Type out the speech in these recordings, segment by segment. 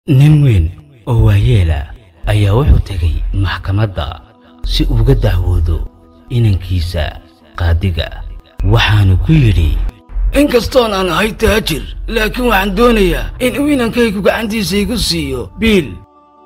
nin weyn oo waayeela ayaa wuxuu tagay maxkamadda si uu uga dacwoodo inankiisa qaadiga waxaanu ku yiri inkastoo aan ahay taajir laakiin waxaan doonayaa in uu inankaygu gacantiisa igu siiyo biil.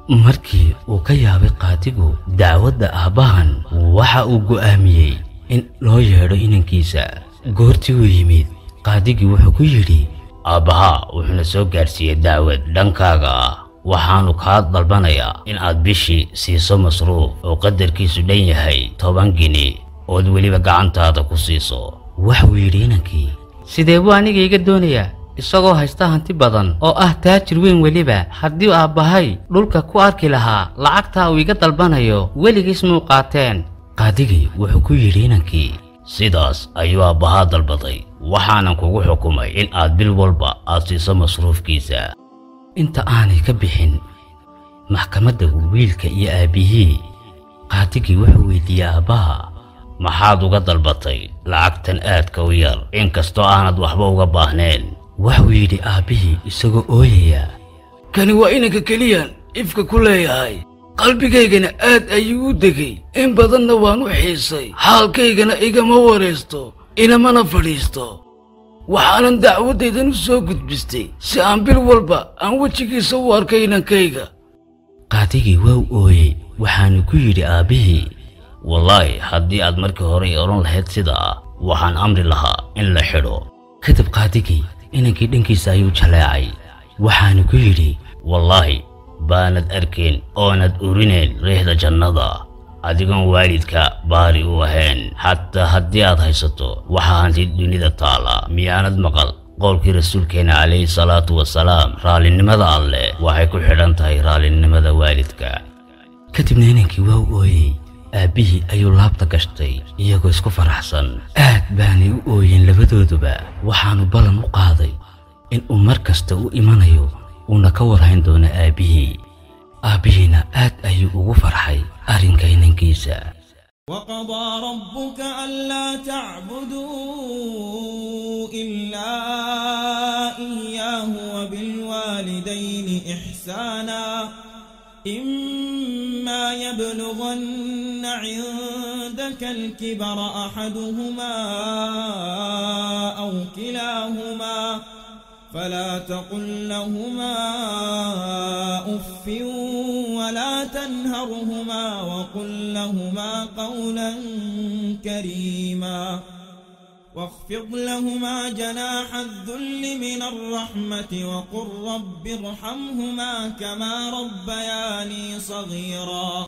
markii uu ka yaabay qaadigu dacwadda aabahan waxa uu go'aamiyey in loo yeedho inankiisa. goortii uu yimid qaadigii wuxuu ku yiri aabaha wuxuuna soo gaarsiiyey dacwad dhankaaga ah waxaanu kaa dalbanayaa in aad bishii siiso masruuf oo qadarkiisu dhan yahay 10 gini ood weliba gacantaada ku siiso. wuxuu yidhi inankii sidee buu aniga iga doonayaa isagoo haysta hanti badan oo ah taajir weyn weliba haddii aabahay dhulka ku arki lahaa lacagta uu iga dalbanayo weligiis muu qaateen. qaadigii wuxuu ku yidhi inankii sidaas ayuu aabaha dalbaday waxaanan kugu xukumay in aad bil walba aad siiso masruufkiisa. inta aanay ka bixin maxkamadda wiilka iyo aabihii qaadigii wuxuu weydiiyey aabaha maxaad uga dalbatay lacagtan aadka u yar inkastoo aanad waxba uga baahneen. wuxuu yidhi aabihii isagoo ooyaya kani waa inanka keliyaan ifka ku leeyahay qalbigaygana aad ayuu u degay in badanna waan u xiisay xaalkaygana igama waraysto inamana fadhiisto waxaanan dacwaddaydan u soo gudbistay si aan bil walba aan wejigiisa u arkay inankayga. qaadigii waa u ooyey waxaanu ku yidhi aabihii wallaahi haddii aad markii hore oran lahayd sidaa waxaan amri lahaa in la xidho. kadib qaadigii inankii dhankiisa ayuu jaleecay waxaanu ku yidhi wallaahi baanad arkayn oonad urinayn riixda jannada adigoon waalidka baari u ahayn xataa haddii aad haysato waxaa hanti dunida taala miyaanad maqal qowlkii rasuulkeena calayhi salaatu wasalaam raallinimada alleh waxay ku xidhan tahay raallinimada waalidka. kadibna inankii waa u ooyey aabihii ayuu laabta gashtay iyagoo isku faraxsan aad baanay u ooyeen labadooduba. waxaanu ballan u qaaday in uu mar kasta u imanayo uuna ka warhayn doono aabihii. aabihiina aad ayuu ugu farxay arrinka inankiisa. وقضى ربك ألا تعبدوا إلا إياه وبالوالدين إحسانا إما يبلغن عندك الكبر أحدهما أو كلاهما فلا تقل لهما أف ولا تنهرهما وقل لهما قولا كريما واخفض لهما جناح الذل من الرحمة وقل رب ارحمهما كما ربياني صغيرا.